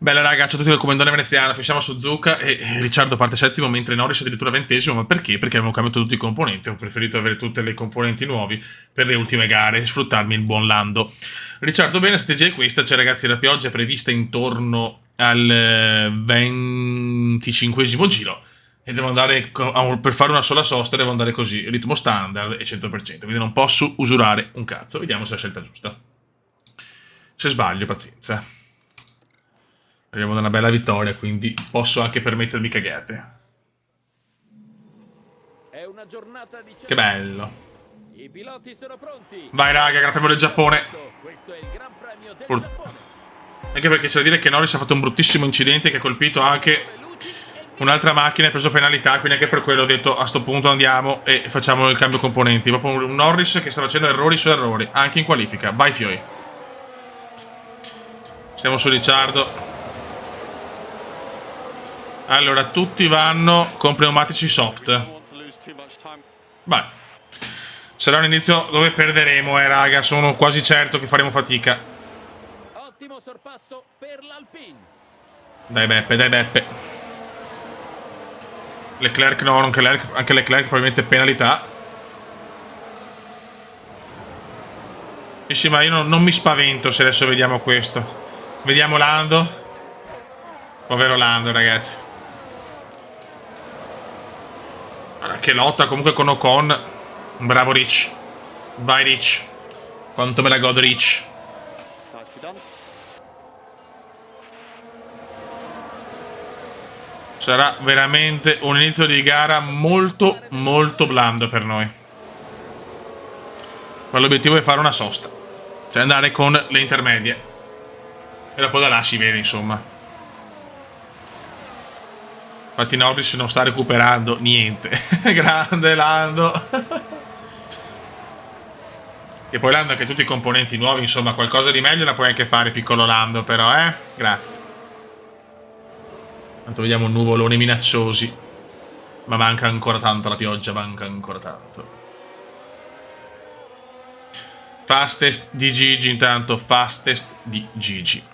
Bella raga, c'è tutti il comandone veneziano, finisciamo Suzuka e Ricciardo parte settimo mentre Norris addirittura ventesimo, ma perché? Perché avevamo cambiato tutti i componenti, ho preferito avere tutte le componenti nuovi per le ultime gare e sfruttarmi il buon Lando. Ricciardo bene, la strategia è questa, cioè ragazzi la pioggia è prevista intorno al 25esimo giro e devo andare, per fare una sola sosta devo andare così, ritmo standard e 100%, quindi non posso usurare un cazzo, vediamo se è la scelta giusta. Se sbaglio, pazienza. Arriviamo da una bella vittoria, quindi posso anche permettermi cagate. È una giornata di Che bello. I piloti sono pronti. Vai raga, grappiamo del Giappone. Questo è il Gran Premio del Giappone. Anche perché c'è da dire che Norris ha fatto un bruttissimo incidente che ha colpito anche un'altra macchina e ha preso penalità, quindi anche per quello ho detto a sto punto andiamo e facciamo il cambio componenti. Proprio un Norris che sta facendo errori su errori, anche in qualifica. Vai Fioi. Siamo su Ricciardo. Allora, tutti vanno con pneumatici soft. Vai. Sarà un inizio dove perderemo, raga. Sono quasi certo che faremo fatica. Ottimo sorpasso per l'Alpine. Dai Beppe, dai Beppe. Leclerc no, non Leclerc, anche Leclerc probabilmente penalità. Sì, ma io non mi spavento se adesso vediamo questo. Vediamo Lando. Povero Lando, ragazzi. Che lotta comunque con Ocon. Bravo Rich. Vai Rich. Quanto me la godo Rich. Sarà veramente un inizio di gara molto molto blando per noi. Ma l'obiettivo è fare una sosta. Cioè andare con le intermedie. E dopo da là si vede insomma. Infatti Norris non sta recuperando niente. Grande Lando. E poi Lando anche tutti i componenti nuovi, insomma qualcosa di meglio la puoi anche fare piccolo Lando però, Grazie. Tanto vediamo nuvoloni minacciosi. Ma manca ancora tanto la pioggia, manca ancora tanto. Fastest di Gigi intanto, fastest di Gigi.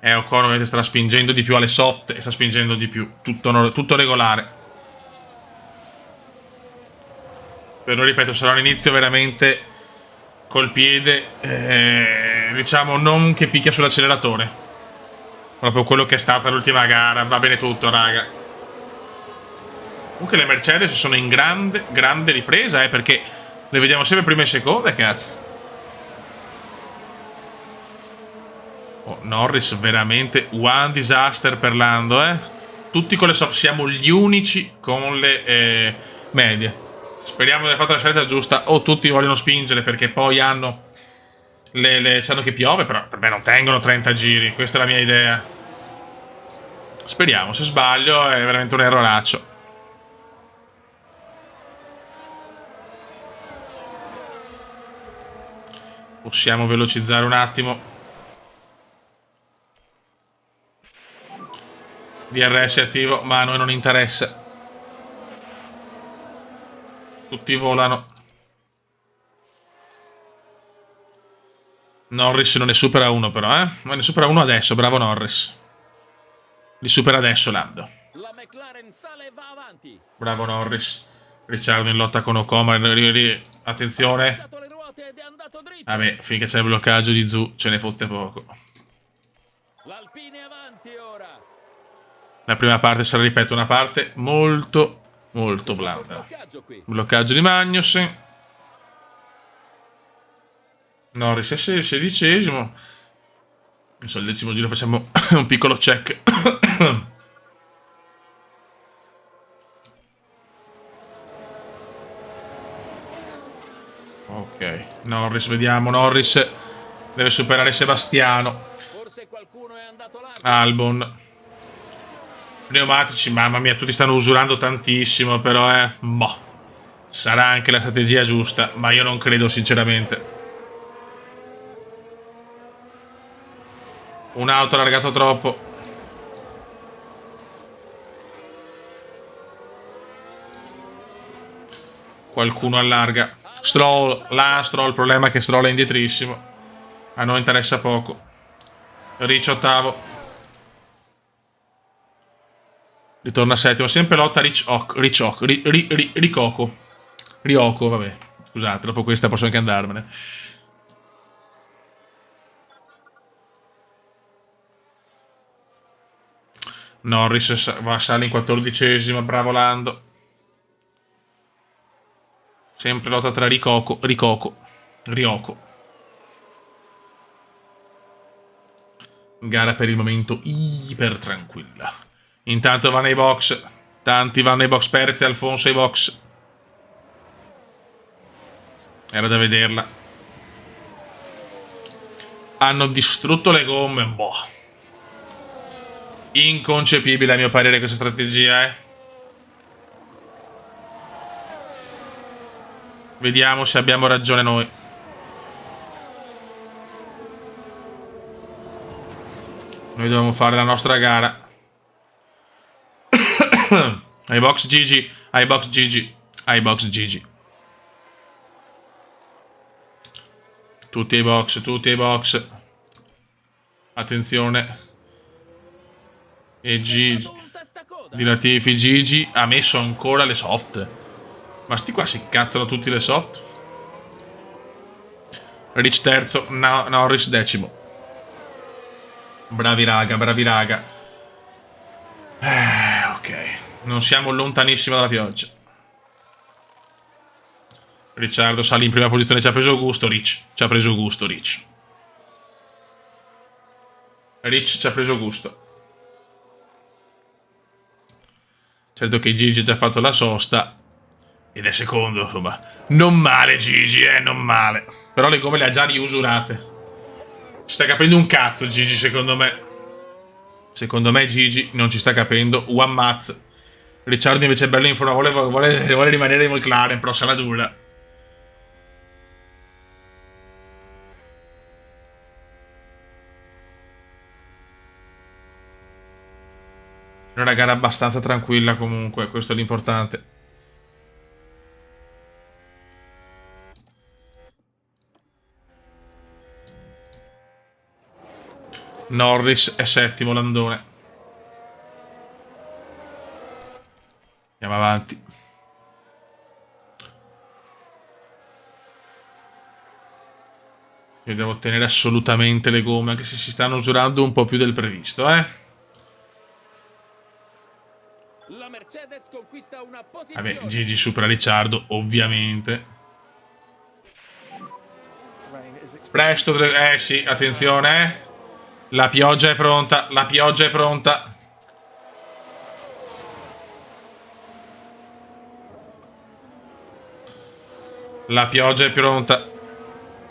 Ocon ovviamente starà spingendo di più alle soft e sta spingendo di più. Tutto regolare. Però ripeto, sarà un inizio veramente col piede, diciamo, non che picchia sull'acceleratore. Proprio quello che è stata l'ultima gara. Va bene tutto, raga. Comunque le Mercedes sono in grande ripresa, perché le vediamo sempre prima e seconda, cazzo. Oh, Norris veramente one disaster per Lando, Tutti con le soft, siamo gli unici con le medie. Speriamo di aver fatto la scelta giusta. O tutti vogliono spingere perché poi hanno sanno che piove, però per me non tengono 30 giri. Questa è la mia idea. Speriamo, se sbaglio è veramente un erroraccio. Possiamo velocizzare un attimo. DRS attivo, ma a noi non interessa. Tutti volano. Norris non ne supera uno però, Ma ne supera uno adesso, bravo Norris. Li supera adesso Lando. La McLaren sale e va avanti. Bravo Norris. Ricciardo in lotta con Ocon. Attenzione. Vabbè, finché c'è il bloccaggio di Zhu ce ne fotte poco. L'Alpine avanti ora. La prima parte sarà, ripeto, una parte molto molto blanda. Bloccaggio di Magnussen. Norris è il 16esimo. Adesso al 10° giro facciamo un piccolo check. Ok, Norris, vediamo. Norris deve superare Sebastiano. Albon. Pneumatici, mamma mia, tutti stanno usurando tantissimo, però boh. Sarà anche la strategia giusta, ma io non credo sinceramente. Un'auto allargato troppo. Qualcuno allarga. Stroll, il problema è che Stroll è indietrissimo. A noi interessa poco. Ricci ottavo. Ritorna settimo. Sempre lotta Ricocco. Ryoko, vabbè. Scusate, dopo questa posso anche andarmene. Norris sale in 14esima, bravo Lando. Sempre lotta tra Ryoko. Gara per il momento iper tranquilla. Intanto va nei box. Tanti vanno nei box. Perez e Alfonso ai box. Era da vederla. Hanno distrutto le gomme. Boh. Inconcepibile a mio parere questa strategia, eh. Vediamo se abbiamo ragione noi. Noi dobbiamo fare la nostra gara. Ai box Gigi. Ai box Gigi. Ai box Gigi. Tutti ai box. Tutti ai box. Attenzione. E Gigi. Di Latifi. Gigi ha messo ancora le soft. Ma sti qua si cazzano tutti le soft. Rich terzo. Norris decimo. Bravi raga, bravi raga. Ok. Non siamo lontanissimo dalla pioggia. Ricciardo sale in prima posizione. Ci ha preso gusto. Rich ci ha preso gusto. Rich ci ha preso gusto. Certo che Gigi ha già fatto la sosta. Ed è secondo, insomma. Non male Gigi, non male. Però le gomme le ha già riusurate. Ci sta capendo un cazzo Gigi, secondo me. Secondo me Gigi non ci sta capendo one mazz. Ricciardo invece è bello in forma, vuole rimanere in McLaren, però sarà dura. È una gara abbastanza tranquilla comunque, questo è l'importante. Norris è settimo, Landone. Andiamo avanti. Io devo ottenere assolutamente le gomme, anche se si stanno usurando un po' più del previsto, La Mercedes conquista una posizione. Vabbè, Gigi supera Ricciardo, ovviamente. Presto, sì, attenzione, La pioggia è pronta, la pioggia è pronta. La pioggia è pronta.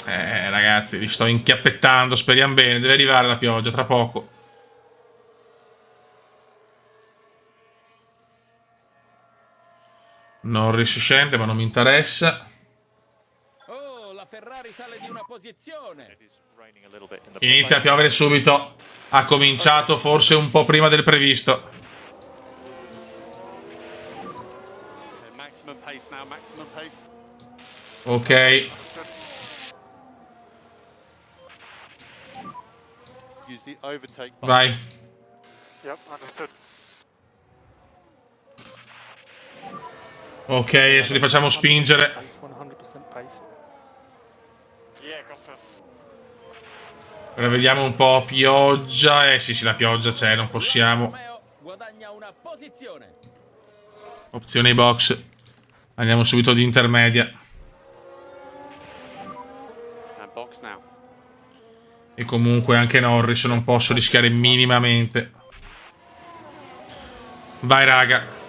Ragazzi, vi sto inchiappettando, speriamo bene, deve arrivare la pioggia tra poco. Norris scende, ma non mi interessa. Oh, la Ferrari sale di una posizione. Inizia a piovere subito. Ha cominciato forse un po' prima del previsto. Ok. Vai. Ok, adesso li facciamo spingere. Ora vediamo un po'. Pioggia. Sì, la pioggia c'è, non possiamo. Guadagna una posizione. Opzione box. Andiamo subito di intermedia. E comunque anche Norris non posso rischiare minimamente. Vai raga.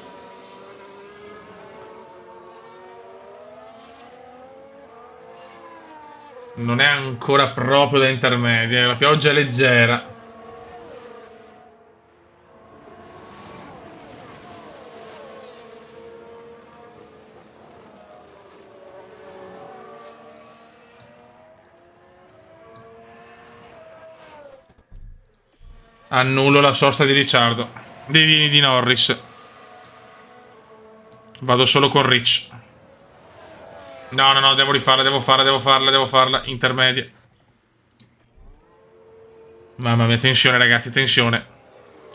Non è ancora proprio da intermedia. La pioggia è leggera. Annullo la sosta di Ricciardo. Di Norris. Vado solo con Rich. No, devo rifarla, devo farla. Intermedia. Mamma mia, tensione ragazzi, tensione.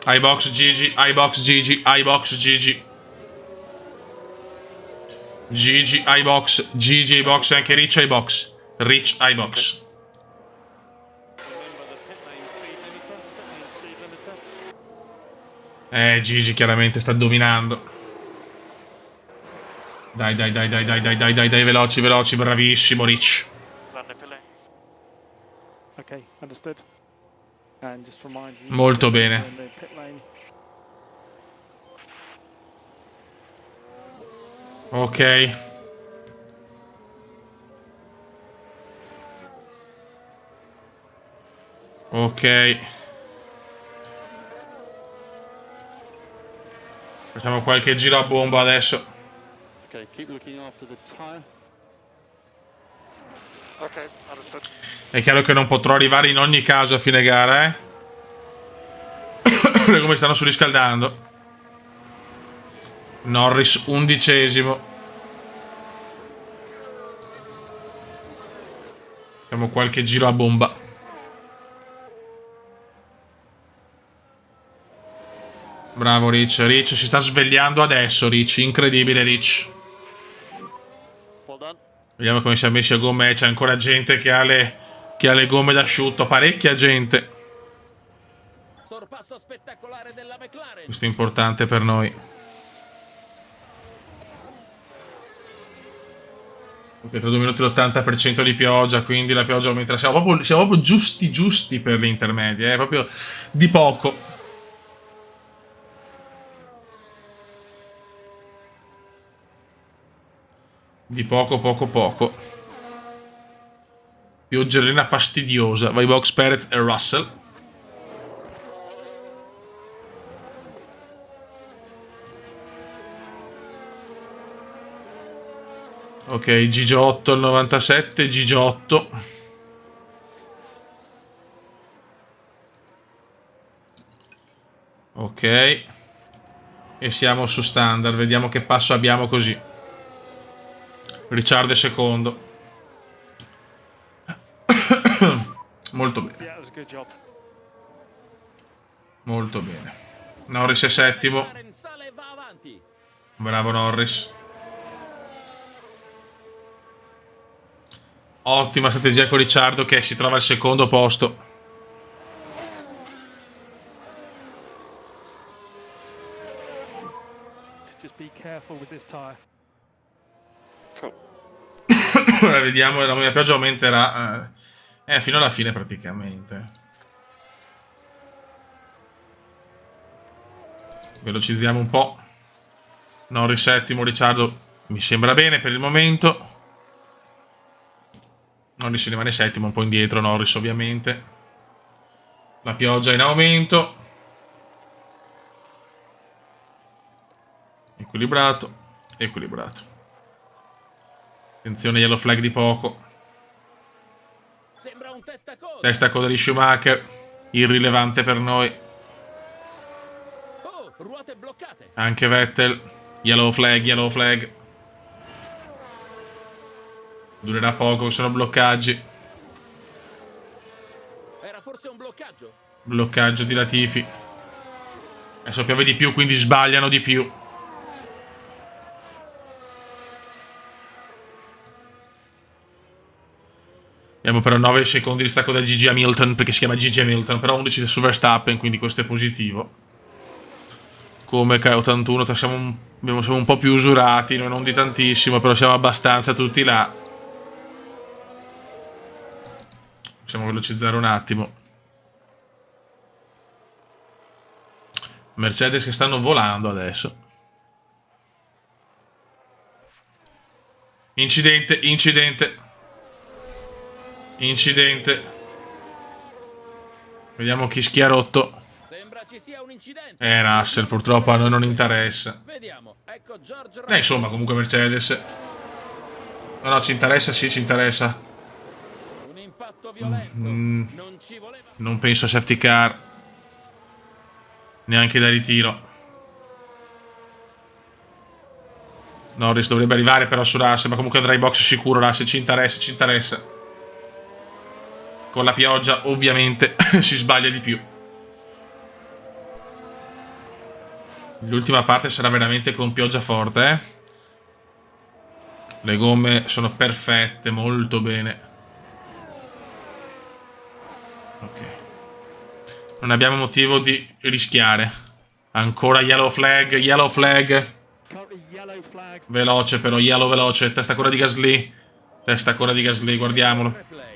iBox Gigi, iBox Gigi, iBox Gigi. Gigi iBox, Gigi iBox e anche Rich iBox. Rich iBox. Gigi chiaramente sta dominando. Dai, dai, dai, dai, dai, dai, dai, dai, dai, veloci, veloci, bravissimo Rich. Okay, understood. And just remind you Molto bene. in the pit lane. Ok. Ok. Facciamo qualche giro a bomba adesso. Okay, keep looking after the tire. Okay, understood. È chiaro che non potrò arrivare in ogni caso a fine gara, eh. Come stanno surriscaldando. Norris 11°. Facciamo qualche giro a bomba. Bravo Rich. Rich si sta svegliando adesso, Rich. Incredibile Rich. Well done. Vediamo come siamo messi a gomme. C'è ancora gente che ha le gomme d'asciutto. Parecchia gente. Sorpasso spettacolare della McLaren. Questo è importante per noi. Ok, tra 2 minuti l'80% di pioggia, quindi la pioggia aumenterà. Siamo proprio giusti per le intermedie, proprio di poco. Di poco, poco, poco. Pioggerina fastidiosa. Vai Box, Perez e Russell. Ok, Gigiotto al 97, Gigiotto. Ok. E siamo su standard, vediamo che passo abbiamo così. Ricciardo è secondo. Molto bene. Yeah, it was a good job. Molto bene. Norris è settimo. McLaren sale e va avanti. Bravo Norris. Ottima strategia con Ricciardo che si trova al secondo posto. Just be careful with this tire. Cool. Ora vediamo, la mia pioggia aumenterà fino alla fine praticamente. Velocizziamo un po'. Norris settimo, Ricciardo mi sembra bene per il momento. Norris rimane settimo, un po' indietro Norris ovviamente. La pioggia è in aumento. Equilibrato. Equilibrato. Attenzione, yellow flag di poco. Sembra un testacoda. Testa coda di Schumacher. Irrilevante per noi. Oh, ruote bloccate. Anche Vettel. Yellow flag, yellow flag. Durerà poco, sono bloccaggi. Era forse un bloccaggio? Bloccaggio di Latifi. Adesso piove di più, quindi sbagliano di più. Abbiamo però 9 secondi di stacco da Gigi Hamilton, perché si chiama Gigi Hamilton, però 11 su Verstappen, quindi questo è positivo. Come K81 siamo un po' più usurati, noi non di tantissimo, però siamo abbastanza tutti là. Possiamo velocizzare un attimo. Mercedes che stanno volando adesso. Incidente, incidente. Incidente. Vediamo chi schia rotto. Sembra ci sia un incidente. Russell, purtroppo a noi non interessa. Vediamo. Ecco George Insomma, comunque Mercedes. No, ci interessa, sì, ci interessa. Un impatto violento. Non ci voleva. Non penso a safety car. Neanche da ritiro. Norris dovrebbe arrivare però su Russell, ma comunque dry box sicuro Russell, ci interessa, ci interessa. Con la pioggia ovviamente si sbaglia di più. L'ultima parte sarà veramente con pioggia forte, eh. Le gomme sono perfette, molto bene. Ok. Non abbiamo motivo di rischiare. Ancora yellow flag, yellow flag. Currently yellow flags. Veloce però, yellow veloce. Testa ancora di Gasly. Testa ancora di Gasly, guardiamolo. Replay.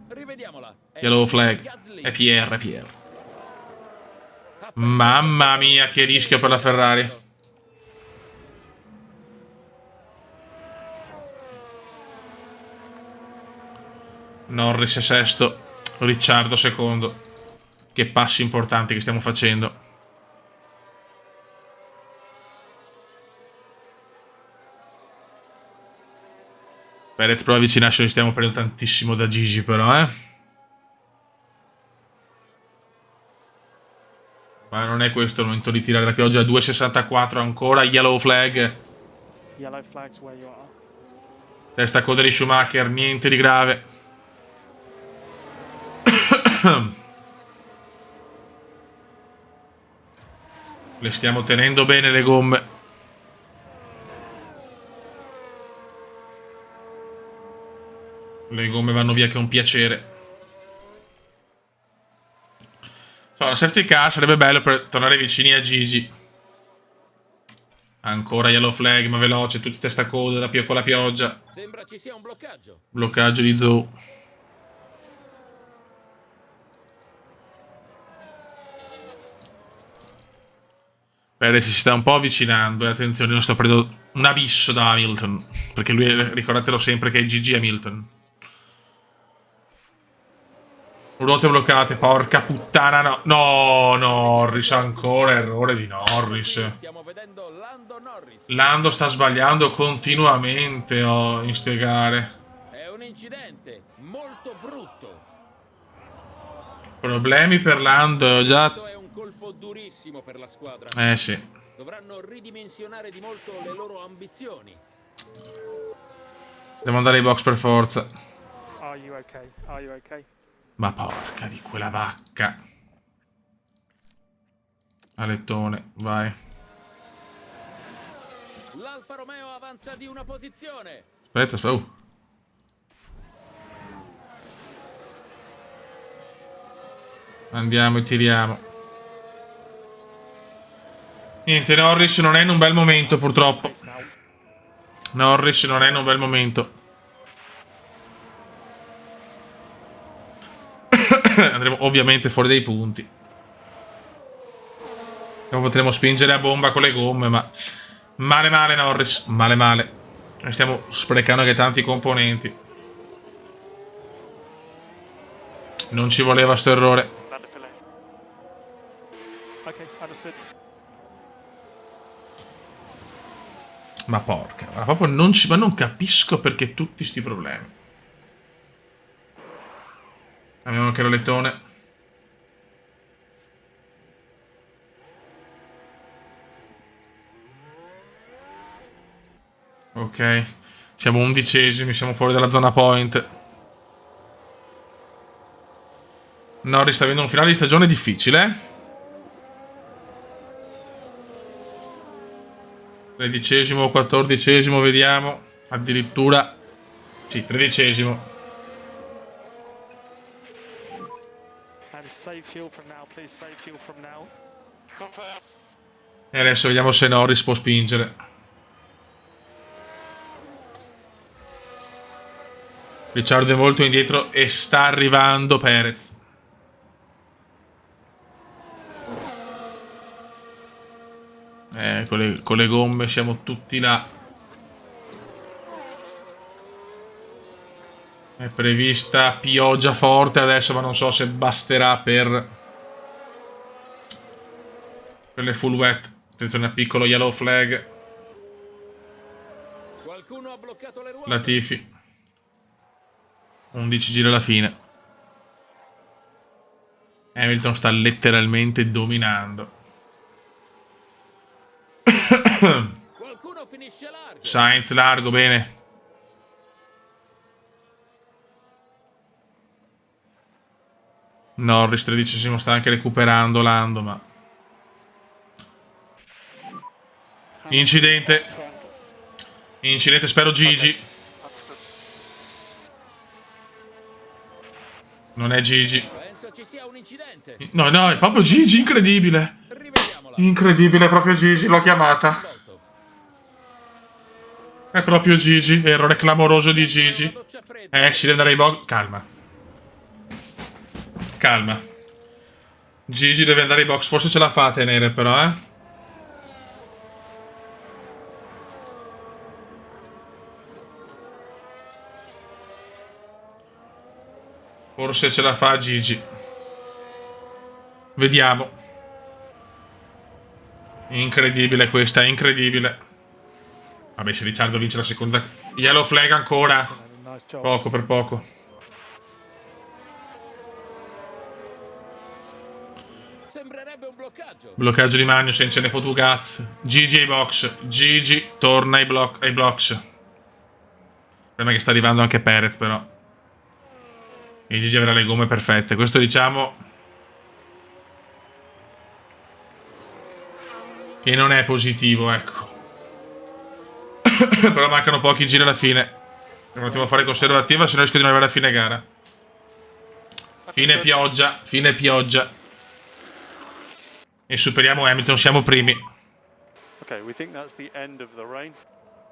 Rivediamola. È Yellow flag. Gasly. È PR, è PR. Ha perso Mamma mia, che rischio per la Ferrari. Norris è sesto. Ricciardo secondo. Che passi importanti che stiamo facendo. Perez prova a avvicinarsi, noi stiamo prendendo tantissimo da Gigi però, eh. Ma non è questo il momento di tirare la pioggia. 2,64 ancora, yellow flag. Yellow flags where you are. Testa coda di Schumacher, niente di grave. Le stiamo tenendo bene le gomme. Le gomme vanno via che è un piacere. Una safety car sarebbe bello per tornare vicini a Gigi. Ancora yellow flag, ma veloce, tutti testa coda con la pioggia. Sembra ci sia un bloccaggio. Bloccaggio di Zhou. Perez si sta un po' avvicinando e attenzione, non sto prendendo un abisso da Hamilton. Perché lui, ricordatelo sempre che è Gigi Hamilton. Ruote bloccate, porca puttana, no. No, Norris, ancora errore di Norris. Stiamo vedendo Lando Norris. Lando sta sbagliando continuamente in ste gare. È un incidente molto brutto. Problemi per Lando, già... Questo è un colpo durissimo per la squadra. Sì. Dovranno ridimensionare di molto le loro ambizioni. Devo andare ai box per forza. Are you okay? Are you okay? Ma porca di quella vacca. Alettone, vai. L'Alfa Romeo avanza di una posizione. Aspetta. Andiamo e tiriamo. Niente, Norris non è in un bel momento purtroppo. Norris non è in un bel momento. Andremo ovviamente fuori dai punti. Dopo potremo spingere a bomba con le gomme, ma... Male Norris, male. E stiamo sprecando anche tanti componenti. Non ci voleva sto errore. Okay, understood. Ma porca, ma proprio non capisco perché tutti sti problemi. Abbiamo anche l'alettone. Ok. Siamo 11esimi, siamo fuori dalla zona point. Norris sta avendo un finale di stagione difficile. 13esimo o 14esimo, vediamo. Addirittura... Sì, 13esimo. And save fuel from now, please. Save fuel from now. Confirm. E adesso vediamo se Norris può spingere. Ricciardo è molto indietro e sta arrivando Perez. Con le gomme siamo tutti là. È prevista pioggia forte adesso, ma non so se basterà per le full wet. Attenzione a piccolo yellow flag. Qualcuno ha bloccato le ruote. Latifi. 11 giri alla fine. Hamilton sta letteralmente dominando. Qualcuno finisce largo. Sainz largo, bene. Norris 13esimo sta anche recuperando Lando, ma... Incidente. Incidente, spero Gigi. Understood. Non è Gigi. Penso ci sia un incidente. No, no, è proprio Gigi, incredibile. Rivediamola. Incredibile, è proprio Gigi, l'ho chiamata. Volto. È proprio Gigi, errore clamoroso di Gigi. Una doccia fredda. Esci, andare ai box. Calma. Calma. Gigi deve andare ai box, forse ce la fa a tenere però, eh. Forse ce la fa Gigi. Vediamo. Incredibile questa, incredibile. Vabbè, se Ricciardo vince la seconda... Yellow flag ancora. Nice job. Poco per poco. Sembrerebbe un bloccaggio. Bloccaggio di Magnussen, ce ne fotu cazzo. Gigi ai box. Gigi torna ai blocks. Il problema è che sta arrivando anche Perez però. E Gigi avrà le gomme perfette. Questo diciamo che non è positivo, ecco. Però mancano pochi giri alla fine. Continuiamo a fare conservativa, se no rischio di non arrivare a fine gara. Fine pioggia, fine pioggia. E superiamo Hamilton, siamo primi. Okay, we think that's the end of the rain.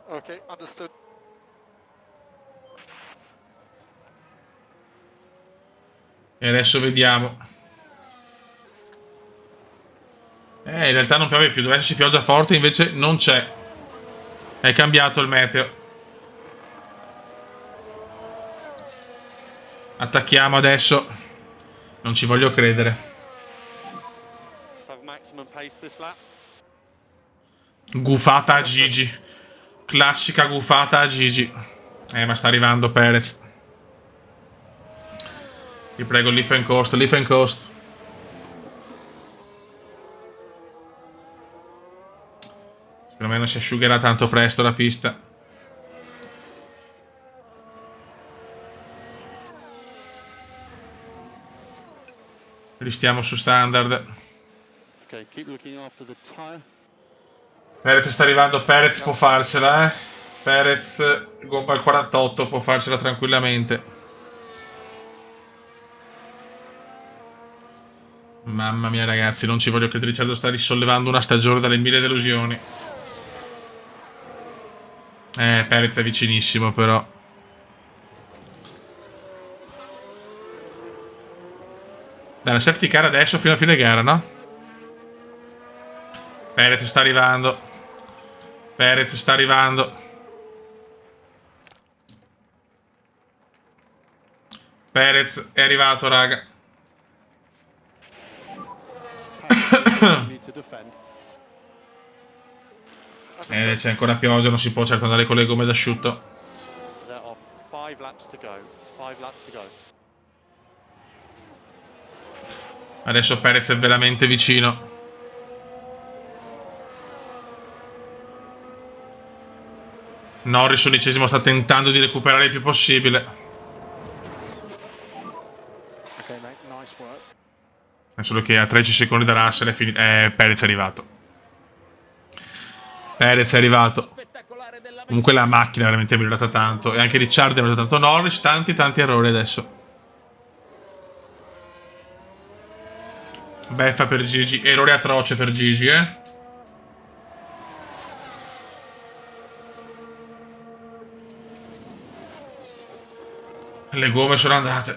Okay, understood. E adesso vediamo. In realtà non piove più, doveva esserci pioggia forte, invece non c'è. È cambiato il meteo. Attacchiamo adesso. Non ci voglio credere. Let's have maximum pace this lap. Gufata a Gigi. Classica gufata a Gigi. Ma sta arrivando Perez. Ti prego, leaf and coast, leaf and coast. Secondo me non si asciugherà tanto presto la pista. Ristiamo su standard. Okay, keep looking after the tire. Perez sta arrivando, Perez può farcela, eh. Perez, gomma al 48, può farcela tranquillamente. Mamma mia ragazzi, non ci voglio credere, Ricciardo sta risollevando una stagione dalle 1000 delusioni. Perez è vicinissimo però. Dai, la safety car adesso fino a fine gara, no? Perez sta arrivando. Perez sta arrivando. Perez è arrivato, raga. Need to defend. C'è ancora pioggia, non si può certo andare con le gomme d'asciutto. There are 5 laps to go. 5 laps to go. Adesso Perez è veramente vicino. Norris 11esimo sta tentando di recuperare il più possibile. Okay, mate. Nice work. È solo che a 13 secondi da Russell è finito. Perez è arrivato. Perez è arrivato. Spettacolare della Comunque la macchina è veramente migliorata tanto. E anche Ricciardo è migliorato tanto. Norris, tanti errori adesso. Beffa per Gigi. Errore atroce per Gigi, eh. Le gomme sono andate.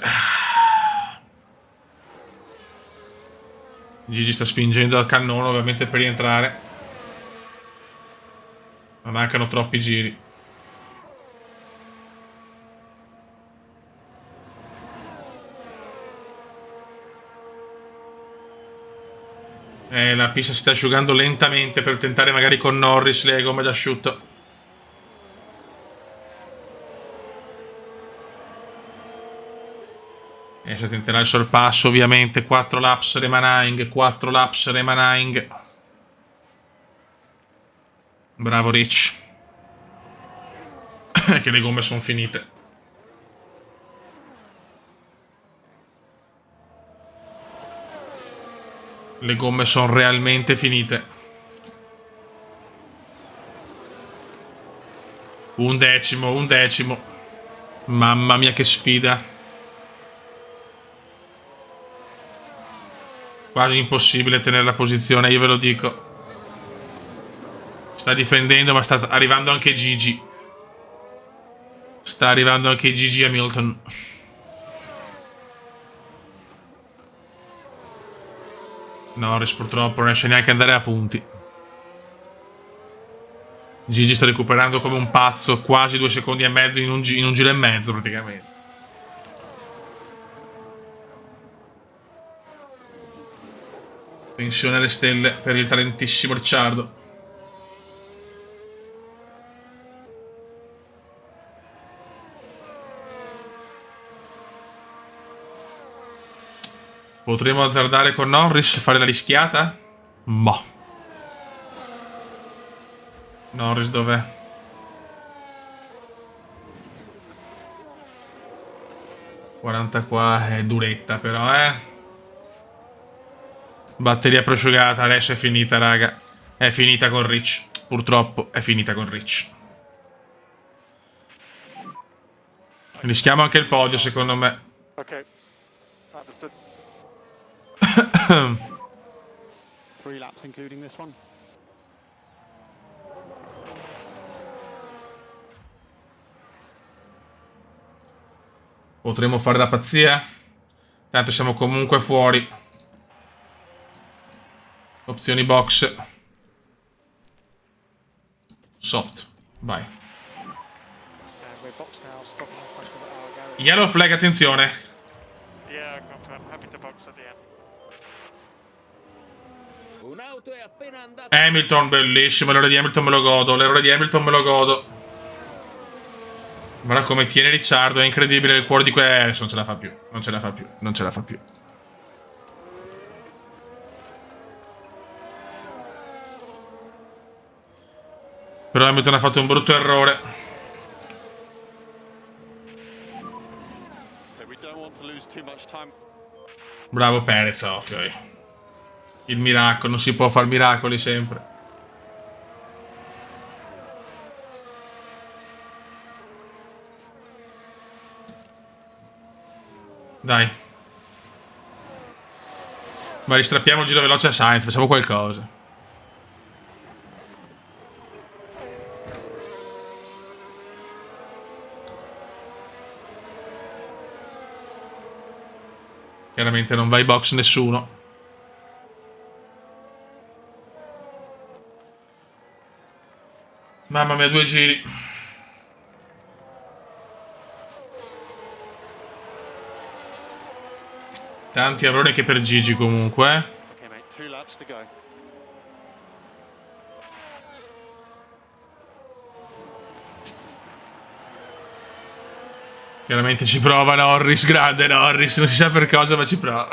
Gigi sta spingendo dal cannone ovviamente per rientrare. Ma mancano troppi giri. La pista si sta asciugando lentamente per tentare magari con Norris le gomme d'asciutto. Adesso tenterà il sorpasso ovviamente. 4 laps remaining. 4 laps remaining. Bravo Rich. Che le gomme sono finite. Le gomme sono realmente finite. Un decimo. Mamma mia che sfida. Quasi impossibile tenere la posizione, io ve lo dico. Sta difendendo, ma sta arrivando anche Gigi. Sta arrivando anche Gigi Hamilton. Norris purtroppo non riesce neanche ad andare a punti. Gigi sta recuperando come un pazzo, quasi 2 secondi e mezzo in un giro e mezzo praticamente. Pensione alle stelle per il talentissimo Ricciardo. Potremmo azzardare con Norris, fare la rischiata? Boh. Norris dov'è? ...40 qua è duretta però, Batteria prosciugata, adesso è finita, raga. È finita con Rich. Purtroppo è finita con Rich. Rischiamo anche il podio, secondo me. Okay, understood. 3 laps including this one. Potremmo fare la pazzia? Tanto siamo comunque fuori. Opzioni box. Soft. Vai. And we're boxed now, stopping in front of our garage. Yellow flag, attenzione. Yeah, confirm. Happy to box at the end. Un'auto è appena andata. Hamilton, bellissimo. L'errore di Hamilton me lo godo. L'errore di Hamilton me lo godo. Guarda come tiene Ricciardo. È incredibile il cuore di adesso non ce la fa più. Non ce la fa più. Non ce la fa più. Però Hamilton ha fatto un brutto errore. We don't want to lose too much time. Bravo Perez, ovvio. Il miracolo. Non si può fare miracoli sempre. Dai. Ma ristrappiamo il giro veloce a Sainz. Facciamo qualcosa. Chiaramente non va ai box nessuno. Mamma mia, 2 giri. Tanti errori anche per Gigi comunque. Okay, mate, 2 laps to go. Chiaramente ci prova Norris, grande Norris, non si sa per cosa ma ci prova.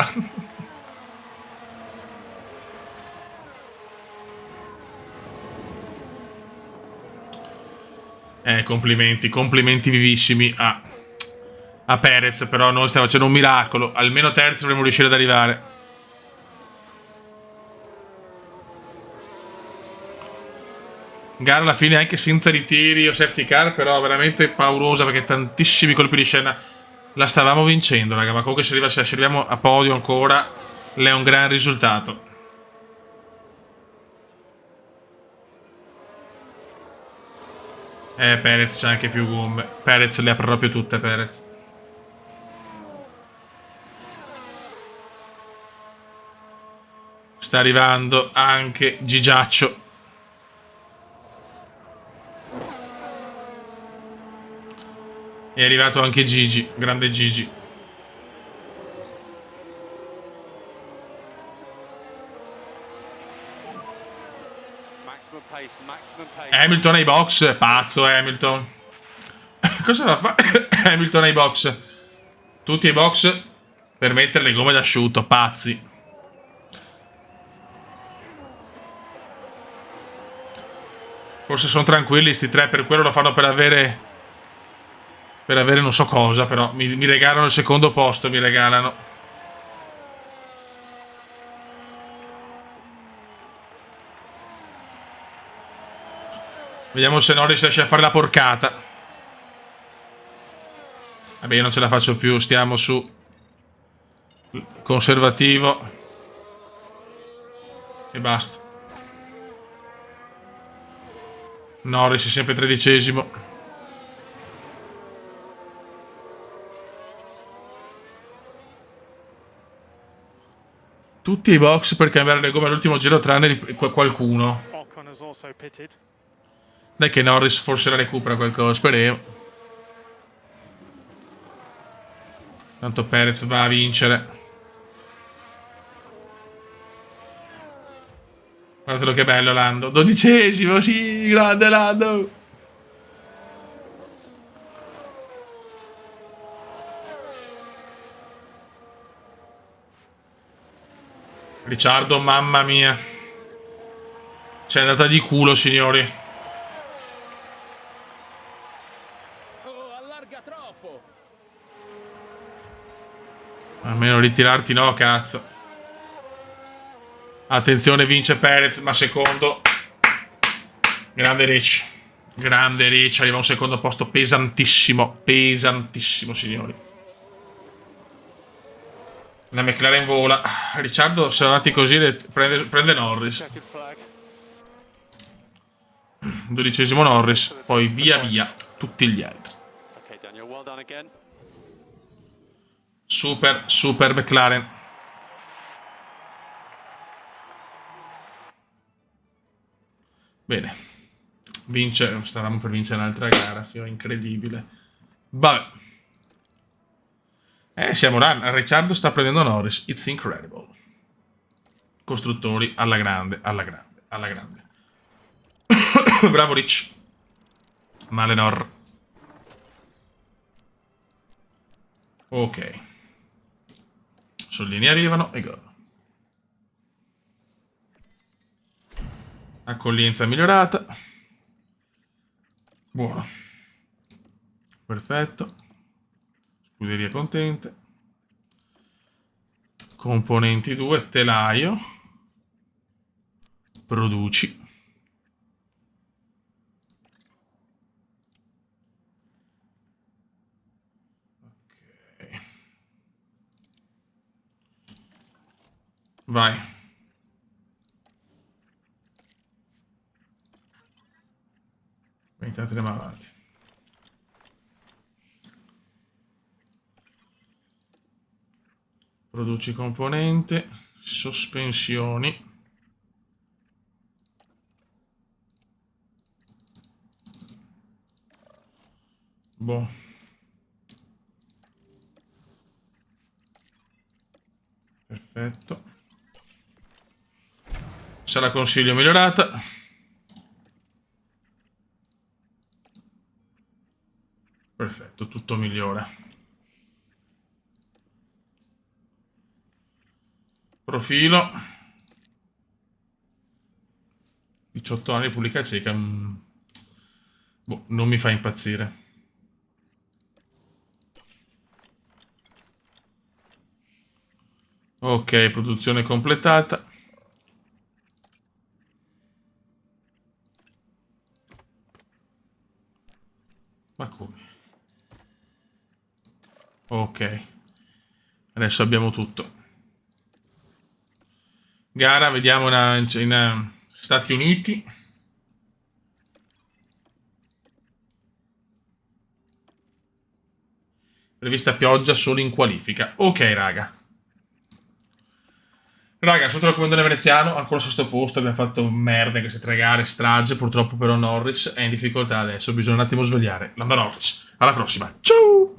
Complimenti vivissimi a Perez, però noi stiamo facendo un miracolo, almeno terzo dovremmo riuscire ad arrivare. Gara alla fine anche senza ritiri o safety car, però veramente paurosa perché tantissimi colpi di scena. La stavamo vincendo, raga, ma comunque se arriviamo a podio ancora, è un gran risultato. Perez c'ha anche più gomme. Perez le ha proprio tutte, Perez. Sta arrivando anche Gigiaccio. È arrivato anche Gigi, grande Gigi. Maximum pace. Hamilton ai box, pazzo Hamilton. Cosa va a fare? Hamilton ai box. Tutti ai box per mettere le gomme d'asciutto, pazzi. Forse sono tranquilli sti tre, per quello lo fanno per avere non so cosa, però mi regalano il secondo posto, mi regalano. Vediamo se Norris riesce a fare la porcata. Vabbè, io non ce la faccio più. Stiamo su conservativo. E basta. Norris è sempre 13esimo. Tutti i box per cambiare le gomme all'ultimo giro tranne qualcuno. Ocon has also pitted. Dai che Norris forse la recupera qualcosa, speriamo. Tanto Perez va a vincere. Guardatelo che bello Lando. 12esimo, sì, grande Lando. Ricciardo, mamma mia. C'è andata di culo, signori. Oh, allarga troppo. Almeno ritirarti no, cazzo. Attenzione, vince Perez, ma secondo. Grande Ricci. Grande Ricci, arriva a un secondo posto pesantissimo. Pesantissimo, signori. La McLaren vola. Ricciardo, se avanti così, prende Norris. Checkered flag. 12esimo Norris. Poi via via tutti gli altri. Okay, Daniel, well done again. Super, super McLaren. Bene. Vince. Stavamo per vincere un'altra gara. Fio, incredibile. Vabbè. Siamo là. Ricciardo sta prendendo Norris. It's incredible. Costruttori alla grande, alla grande, alla grande. Bravo Rich. Malenor. Ok. Sollini arrivano e go. Accoglienza migliorata. Buono. Perfetto. Scuderia contente. Componenti 2, telaio. Produci. Ok. Vai. Intanto andiamo avanti. Produci componente, sospensioni. Boh. Perfetto. Se la consiglio migliorata. Perfetto, tutto migliora. Profilo. 18 anni, Repubblica Ceca. Boh, non mi fa impazzire. Ok, produzione completata. Ma come? Ok. Adesso abbiamo tutto. Gara, vediamo in Stati Uniti. Prevista pioggia solo in qualifica. Ok, raga. Raga, sotto la comandone veneziano, ancora sesto posto, abbiamo fatto merda in queste 3 gare, strage, purtroppo però Norris è in difficoltà adesso, bisogna un attimo svegliare. Lando Norris, alla prossima, ciao!